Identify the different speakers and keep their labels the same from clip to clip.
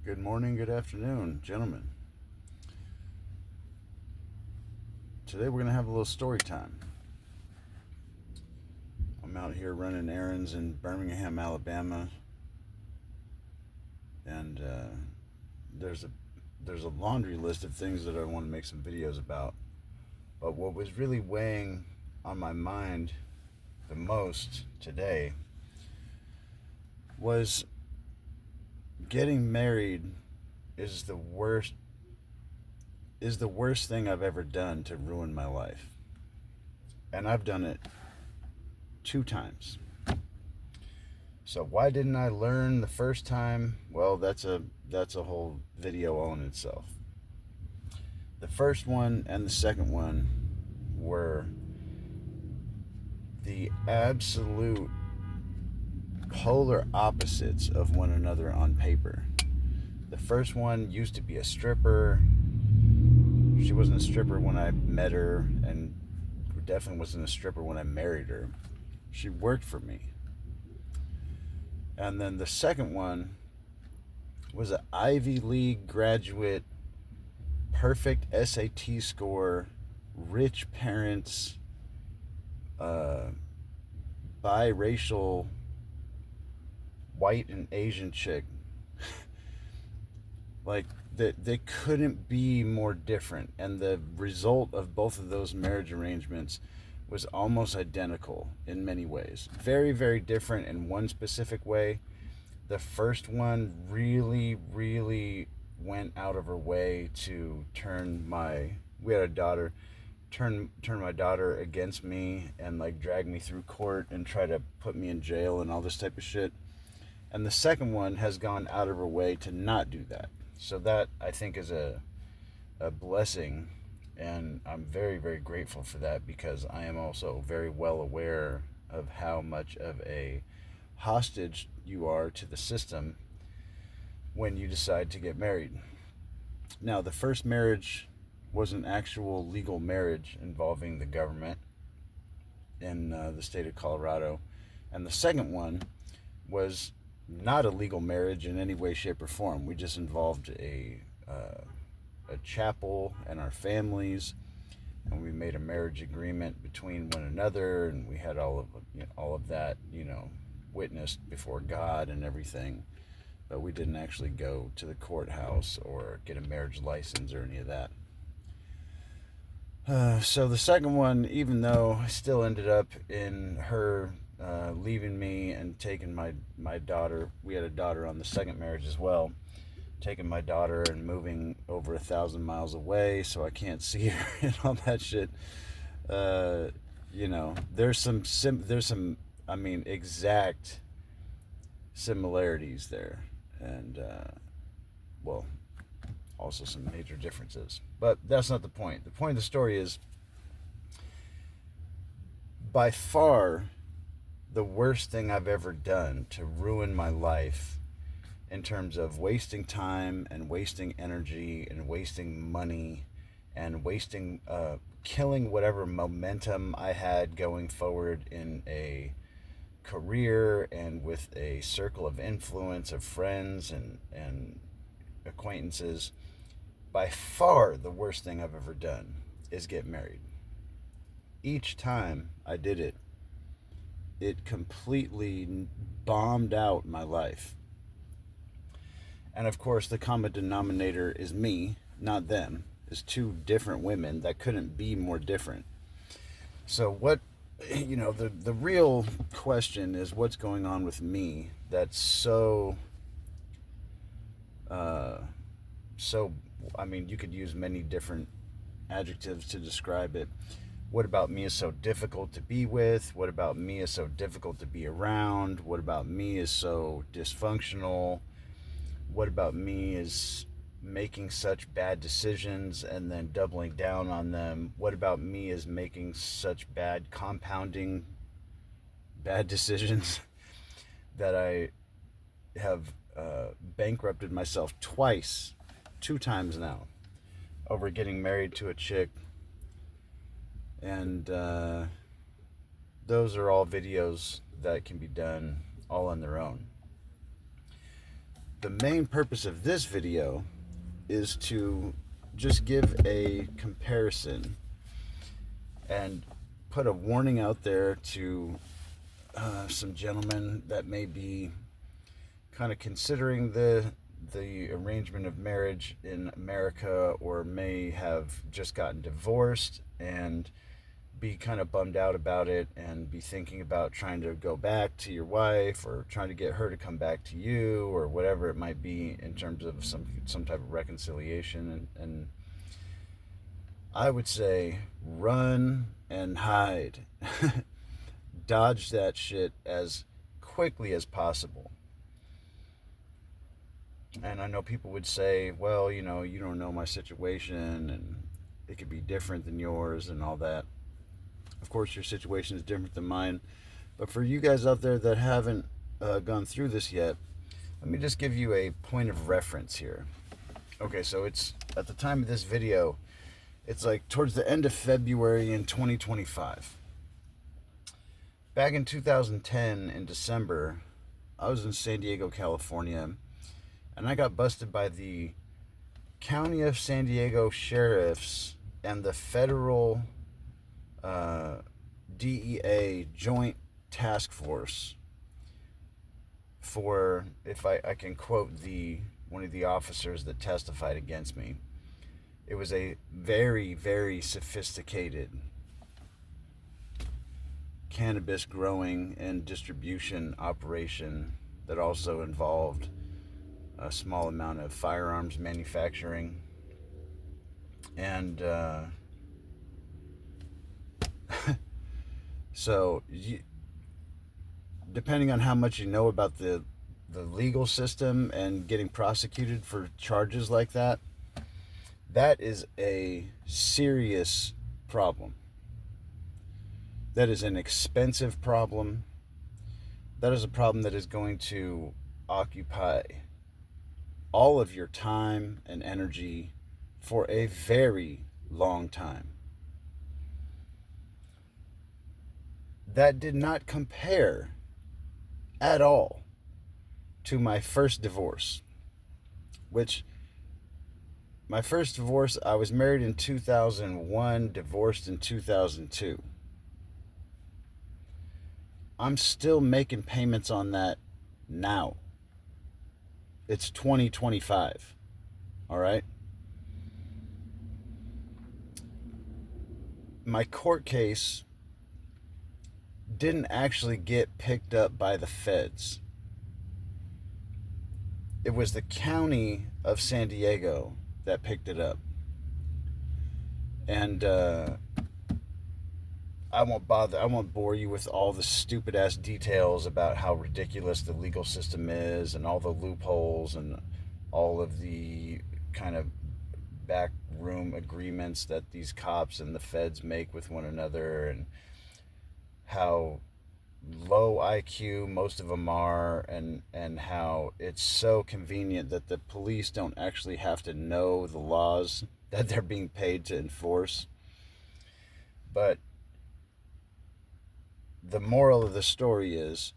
Speaker 1: Good morning, good afternoon, gentlemen. Today we're going to have a little story time. I'm out here running errands in Birmingham, Alabama, and there's a laundry list of things that I want to make some videos about. But what was really weighing on my mind the most today was getting married is the worst thing I've ever done to ruin my life. And I've done it 2 times. So why didn't I learn the first time? Well, that's a whole video all in itself. The first one and the second one were the absolute polar opposites of one another on paper. The first one used to be a stripper. She wasn't a stripper when I met her, and definitely wasn't a stripper when I married her. She worked for me. And then the second one was an Ivy League graduate, perfect SAT score, rich parents, biracial, white and Asian chick. Like, they couldn't be more different. And the result of both of those marriage arrangements was almost identical in many ways. Very, very different in one specific way. The first one really, really went out of her way to turn my daughter against me and like drag me through court and try to put me in jail and all this type of shit. And the second one has gone out of her way to not do that. So that, I think, is a blessing, and I'm very, very grateful for that, because I am also very well aware of how much of a hostage you are to the system when you decide to get married. Now, the first marriage was an actual legal marriage involving the government in the state of Colorado, and the second one was not a legal marriage in any way, shape, or form. We just involved a chapel and our families, and we made a marriage agreement between one another, and we had all of that, witnessed before God and everything. But we didn't actually go to the courthouse or get a marriage license or any of that. So the second one, even though I still ended up in her leaving me and taking my daughter. We had a daughter on the second marriage as well. Taking my daughter and moving over 1,000 miles away so I can't see her and all that shit. There's some exact similarities there, and also some major differences. But that's not the point. The point of the story is, by far, the worst thing I've ever done to ruin my life, in terms of wasting time and wasting energy and wasting money and killing whatever momentum I had going forward in a career and with a circle of influence of friends and acquaintances. By far the worst thing I've ever done is get married. Each time I did it, it completely bombed out my life. And of course, the common denominator is me, not them. It's 2 different women that couldn't be more different. So the real question is, what's going on with me that's so you could use many different adjectives to describe it. What about me is so difficult to be with? What about me is so difficult to be around? What about me is so dysfunctional? What about me is making such bad decisions and then doubling down on them? What about me is making such compounding bad decisions that I have bankrupted myself 2 times now, over getting married to a chick? And those are all videos that can be done all on their own. the main purpose of this video is to just give a comparison and put a warning out there to some gentlemen that may be kind of considering the arrangement of marriage in America, or may have just gotten divorced and be kind of bummed out about it, and be thinking about trying to go back to your wife, or trying to get her to come back to you, or whatever it might be in terms of some type of reconciliation. And I would say run and hide. Dodge that shit as quickly as possible. And I know people would say, well, you don't know my situation, and it could be different than yours and all that. Of course, your situation is different than mine. But for you guys out there that haven't gone through this yet, let me just give you a point of reference here. Okay, so it's at the time of this video, it's like towards the end of February in 2025. Back in 2010, in December, I was in San Diego, California, and I got busted by the County of San Diego sheriffs and the federal DEA Joint Task Force for, if I can quote one of the officers that testified against me, it was a very, very sophisticated cannabis growing and distribution operation that also involved a small amount of firearms manufacturing. And so depending on how much you know about the legal system and getting prosecuted for charges like that, that is a serious problem. That is an expensive problem. That is a problem that is going to occupy all of your time and energy for a very long time. That did not compare at all to my first divorce, which my first divorce, I was married in 2001, divorced in 2002. I'm still making payments on that now. It's 2025. All right? My court case didn't actually get picked up by the feds. It was the county of San Diego that picked it up. And I won't bore you with all the stupid ass details about how ridiculous the legal system is, and all the loopholes, and all of the kind of backroom agreements that these cops and the feds make with one another, and how low IQ most of them are, and how it's so convenient that the police don't actually have to know the laws that they're being paid to enforce. But the moral of the story is,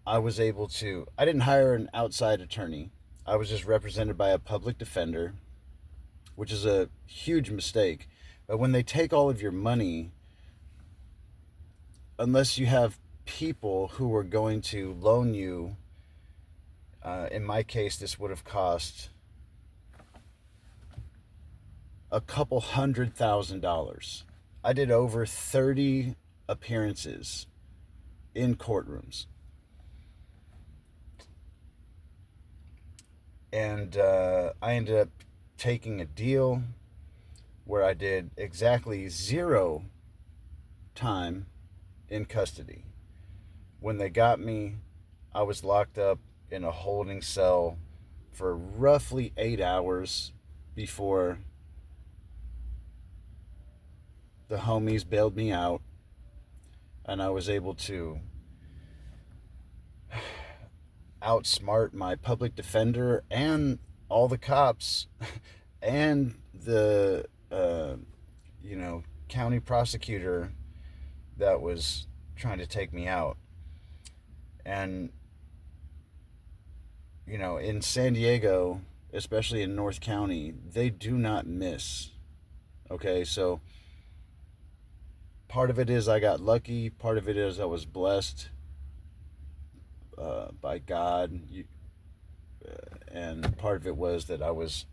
Speaker 1: I didn't hire an outside attorney. I was just represented by a public defender, which is a huge mistake. But when they take all of your money, unless you have people who are going to loan you, in my case, this would have cost a couple $100,000. I did over 30 appearances in courtrooms. And I ended up taking a deal where I did exactly 0 time in custody. When they got me, I was locked up in a holding cell for roughly 8 hours before the homies bailed me out, and I was able to outsmart my public defender and all the cops and the county prosecutor that was trying to take me out. And in San Diego, especially in North County, they do not miss. Okay, so part of it is I got lucky. Part of it is I was blessed by God. And part of it was that I was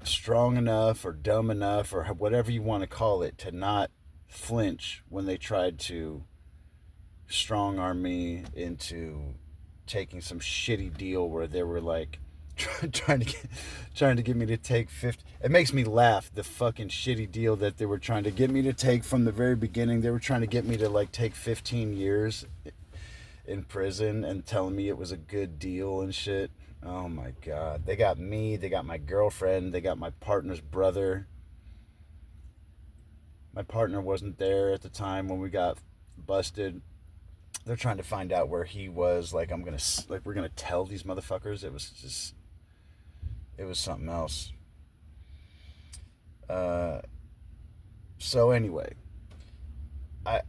Speaker 1: strong enough or dumb enough or whatever you want to call it to not flinch when they tried to strong arm me into taking some shitty deal where they were like trying to get me to take 50. It makes me laugh, the fucking shitty deal that they were trying to get me to take from the very beginning. They were trying to get me to like take 15 years in prison and telling me it was a good deal and shit. Oh my God. They got me, they got my girlfriend, they got my partner's brother. My partner wasn't there at the time when we got busted. They're trying to find out where he was. Like, we're gonna tell these motherfuckers. It was something else. So anyway, I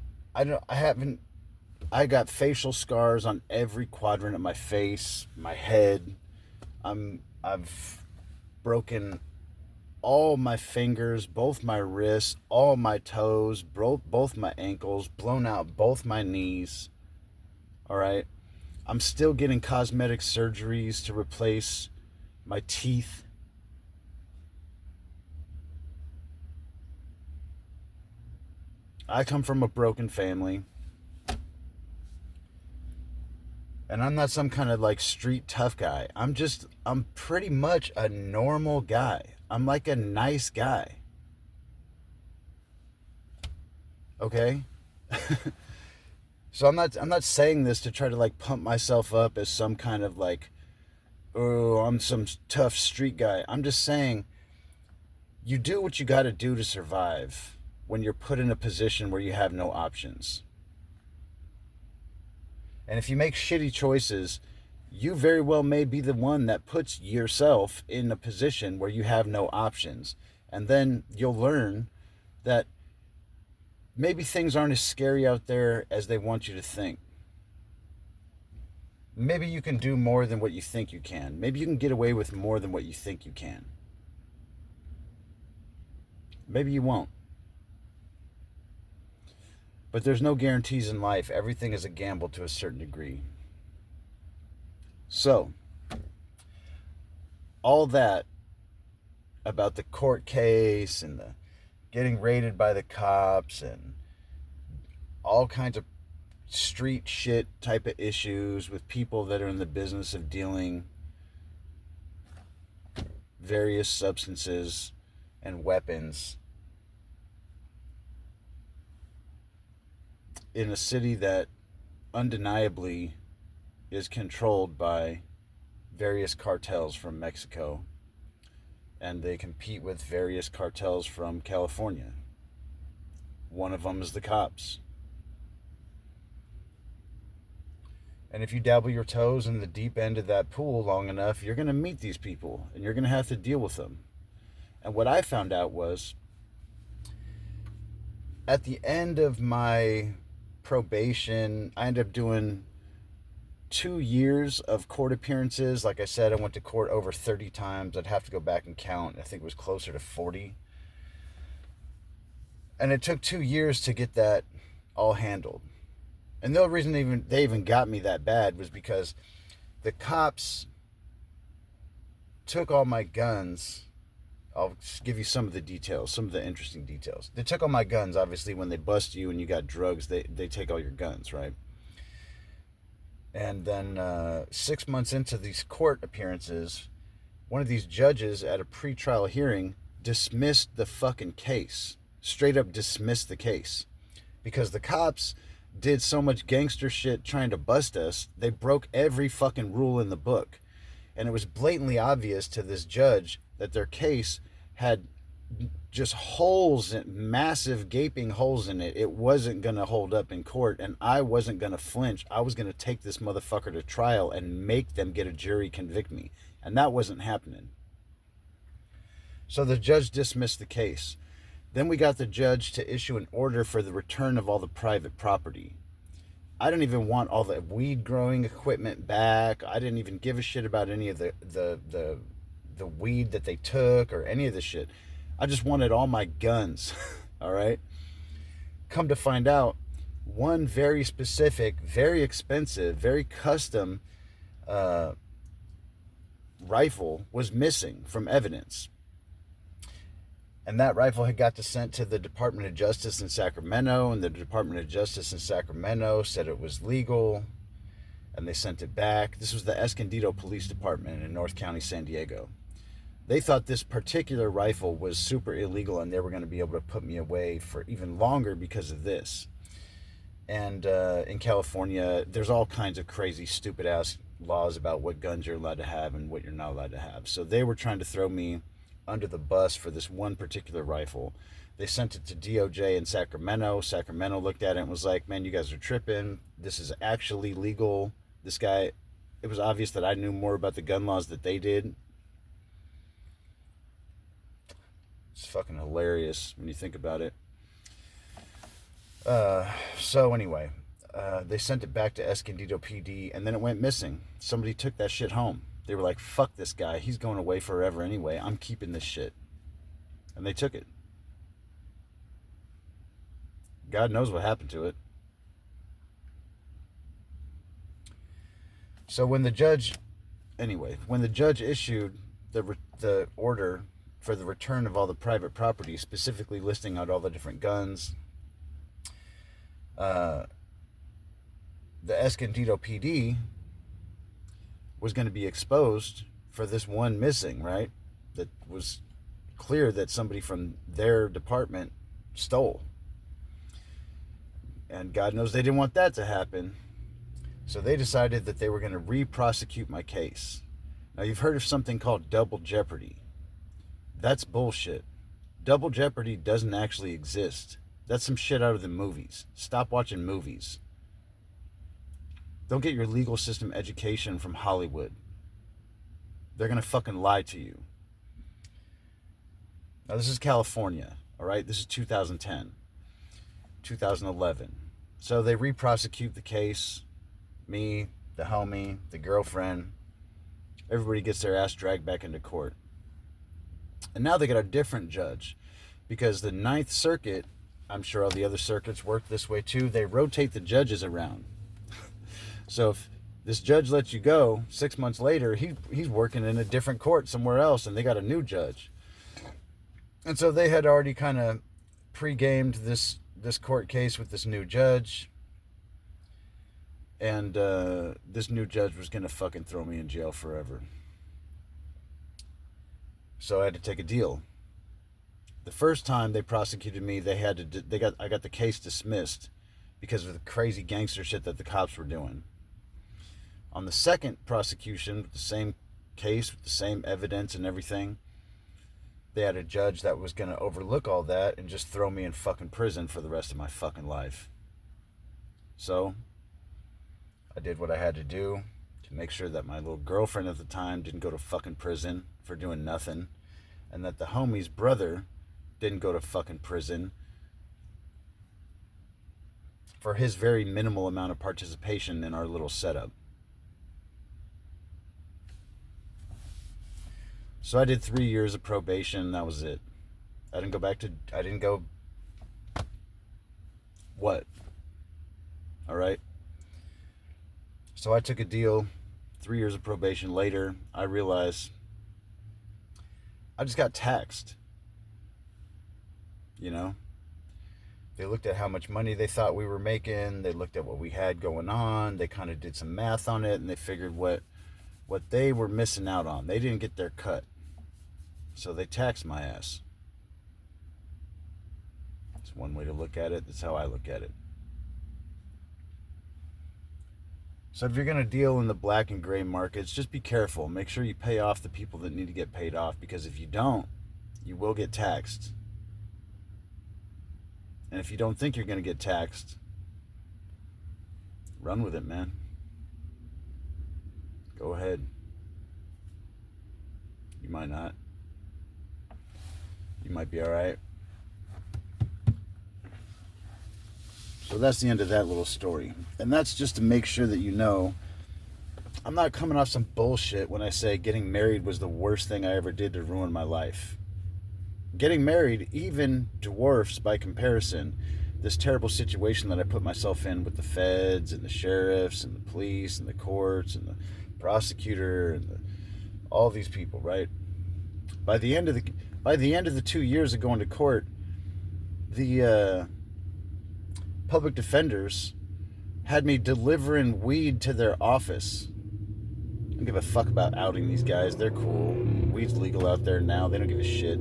Speaker 1: got facial scars on every quadrant of my face, my head. I've broken all my fingers, both my wrists, all my toes, both my ankles, blown out both my knees. All right. I'm still getting cosmetic surgeries to replace my teeth. I come from a broken family. And I'm not some kind of like street tough guy. I'm pretty much a normal guy. I'm like a nice guy. Okay? So I'm not saying this to try to like pump myself up as some kind of like, oh, I'm some tough street guy. I'm just saying you do what you got to do to survive when you're put in a position where you have no options. And if you make shitty choices, you very well may be the one that puts yourself in a position where you have no options. And then you'll learn that maybe things aren't as scary out there as they want you to think. Maybe you can do more than what you think you can. Maybe you can get away with more than what you think you can. Maybe you won't. But there's no guarantees in life. Everything is a gamble to a certain degree. So, all that about the court case and the getting raided by the cops and all kinds of street shit type of issues with people that are in the business of dealing various substances and weapons in a city that undeniably is controlled by various cartels from Mexico, and they compete with various cartels from California. One of them is the cops. And if you dabble your toes in the deep end of that pool long enough, you're going to meet these people and you're going to have to deal with them. And what I found out was at the end of my probation, I ended up doing 2 years of court appearances. Like I said, I went to court over 30 times. I'd have to go back and count. I think it was closer to 40. And it took 2 years to get that all handled. And the only reason they even got me that bad was because the cops took all my guns. I'll give you some of the details, some of the interesting details. They took all my guns, obviously. When they bust you and you got drugs, they take all your guns, right? And then 6 months into these court appearances, one of these judges at a pretrial hearing dismissed the fucking case. Straight up dismissed the case. Because the cops did so much gangster shit trying to bust us, they broke every fucking rule in the book. And it was blatantly obvious to this judge that their case had just holes, massive gaping holes in it. It wasn't going to hold up in court, and I wasn't going to flinch. I was going to take this motherfucker to trial and make them get a jury convict me. And that wasn't happening. So the judge dismissed the case. Then we got the judge to issue an order for the return of all the private property. I didn't even want all the weed growing equipment back. I didn't even give a shit about any of the weed that they took or any of the shit. I just wanted all my guns. All right. Come to find out, one very specific, very expensive, very custom uh, rifle was missing from evidence. And that rifle had got sent to the Department of Justice in Sacramento, and the Department of Justice in Sacramento said it was legal, and they sent it back. This was the Escondido Police Department in North County, San Diego. They thought this particular rifle was super illegal, and they were going to be able to put me away for even longer because of this. And in California, there's all kinds of crazy, stupid-ass laws about what guns you're allowed to have and what you're not allowed to have. So they were trying to throw me under the bus for this one particular rifle. They sent it to DOJ in Sacramento. Sacramento looked at it and was like, man, you guys are tripping. This is actually legal. This guy, it was obvious that I knew more about the gun laws that they did. It's fucking hilarious when you think about it. So anyway, they sent it back to Escondido PD, and then it went missing. Somebody took that shit home. They were like, fuck this guy. He's going away forever anyway. I'm keeping this shit. And they took it. God knows what happened to it. So when the judge issued the order for the return of all the private property, specifically listing out all the different guns, the Escondido PD was going to be exposed for this one missing, right? That was clear that somebody from their department stole. And God knows they didn't want that to happen. So they decided that they were going to re-prosecute my case. Now, you've heard of something called double jeopardy. That's bullshit. Double jeopardy doesn't actually exist. That's some shit out of the movies. Stop watching movies. Don't get your legal system education from Hollywood. They're going to fucking lie to you. Now, this is California, all right? This is 2010, 2011. So they re-prosecute the case. Me, the homie, the girlfriend. Everybody gets their ass dragged back into court. And now they got a different judge. Because the Ninth Circuit, I'm sure all the other circuits work this way too, they rotate the judges around. So if this judge lets you go, 6 months later, he's working in a different court somewhere else, and they got a new judge. And so they had already kind of pre-gamed this court case with this new judge. And this new judge was going to fucking throw me in jail forever. So I had to take a deal. The first time they prosecuted me, I got the case dismissed because of the crazy gangster shit that the cops were doing. On the second prosecution, with the same case, with the same evidence and everything, they had a judge that was going to overlook all that and just throw me in fucking prison for the rest of my fucking life. So I did what I had to do to make sure that my little girlfriend at the time didn't go to fucking prison for doing nothing, and that the homie's brother didn't go to fucking prison for his very minimal amount of participation in our little setup. So I did 3 years of probation. That was it. I didn't go. What? All right. So I took a deal. 3 years of probation later, I realized I just got taxed. You know? They looked at how much money they thought we were making. They looked at what we had going on. They kind of did some math on it, and they figured what they were missing out on. They didn't get their cut. So they taxed my ass. It's one way to look at it. That's how I look at it. So if you're going to deal in the black and gray markets, just be careful. Make sure you pay off the people that need to get paid off, because if you don't, you will get taxed. And if you don't think you're going to get taxed, run with it, man. Go ahead. You might not. You might be all right. So that's the end of that little story. And that's just to make sure that you know I'm not coming off some bullshit when I say getting married was the worst thing I ever did to ruin my life. Getting married even dwarfs, by comparison, this terrible situation that I put myself in with the feds and the sheriffs and the police and the courts and the prosecutor and all these people, right? By the end of the 2 years of going to court, the public defenders had me delivering weed to their office. I don't give a fuck about outing these guys. They're cool. Weed's legal out there now. They don't give a shit.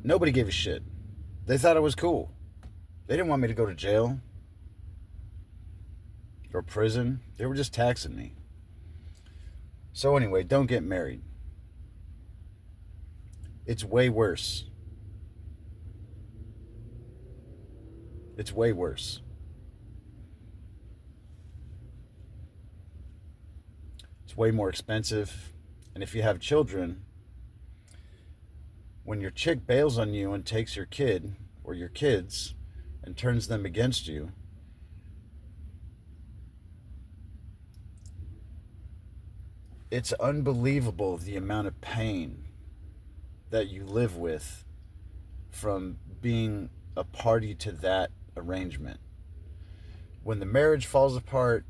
Speaker 1: Nobody gave a shit. They thought it was cool. They didn't want me to go to jail or prison. They were just taxing me. So anyway, don't get married. It's way worse. It's way worse. It's way more expensive. And if you have children, when your chick bails on you and takes your kid or your kids and turns them against you, it's unbelievable the amount of pain that you live with from being a party to that arrangement. When the marriage falls apart,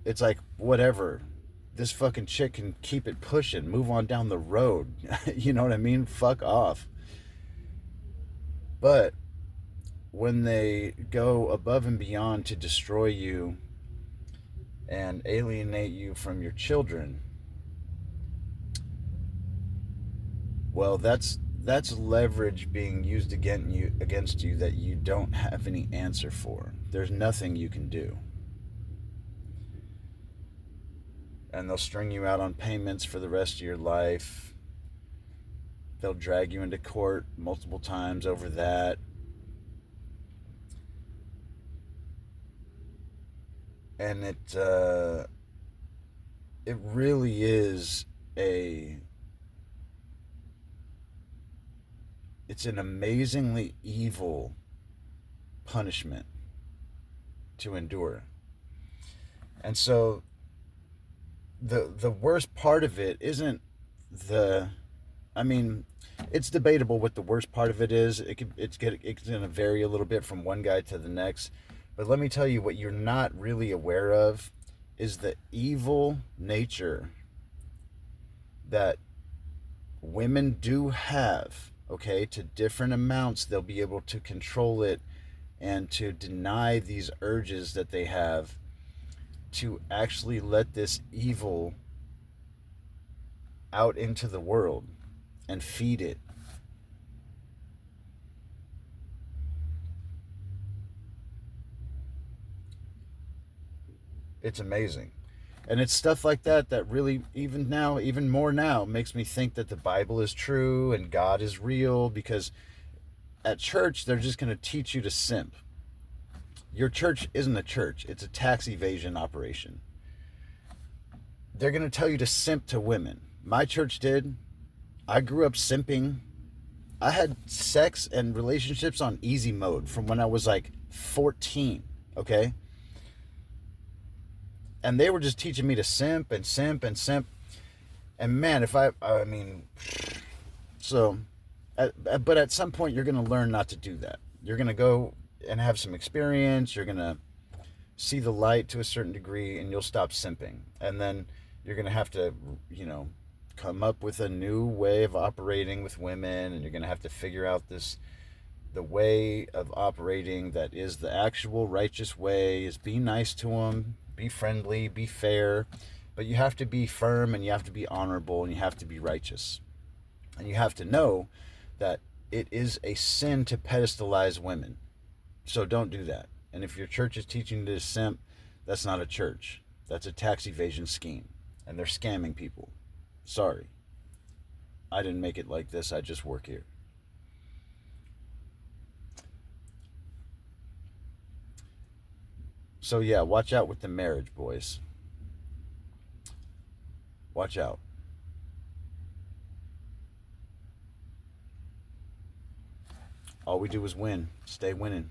Speaker 1: it's like, whatever. This fucking chick can keep it pushing, move on down the road. You know what I mean? Fuck off. But when they go above and beyond to destroy you and alienate you from your children, well, that's leverage being used against you that you don't have any answer for. There's nothing you can do. And they'll string you out on payments for the rest of your life. They'll drag you into court multiple times over that. And it really is it's an amazingly evil punishment to endure. And so the worst part of it isn't it's debatable what the worst part of it is. It's going to vary a little bit from one guy to the next. But let me tell you, what you're not really aware of is the evil nature that women do have, okay? To different amounts, they'll be able to control it and to deny these urges that they have, to actually let this evil out into the world and feed it. It's amazing. And it's stuff like that that really, even more now, makes me think that the Bible is true and God is real, because at church, they're just going to teach you to simp. Your church isn't a church. It's a tax evasion operation. They're going to tell you to simp to women. My church did. I grew up simping. I had sex and relationships on easy mode from when I was like 14, okay? And they were just teaching me to simp and simp and simp. And man, but at some point you're going to learn not to do that. You're going to go and have some experience. You're going to see the light to a certain degree, and you'll stop simping. And then you're going to have to, come up with a new way of operating with women, and you're going to have to figure out the way of operating that is the actual righteous way, is be nice to them, be friendly, be fair, but you have to be firm, and you have to be honorable, and you have to be righteous. And you have to know that it is a sin to pedestalize women. So don't do that. And if your church is teaching you to simp, that's not a church. That's a tax evasion scheme. And they're scamming people. Sorry. I didn't make it like this. I just work here. So yeah, watch out with the marriage, boys. Watch out. all we do is win. Stay winning.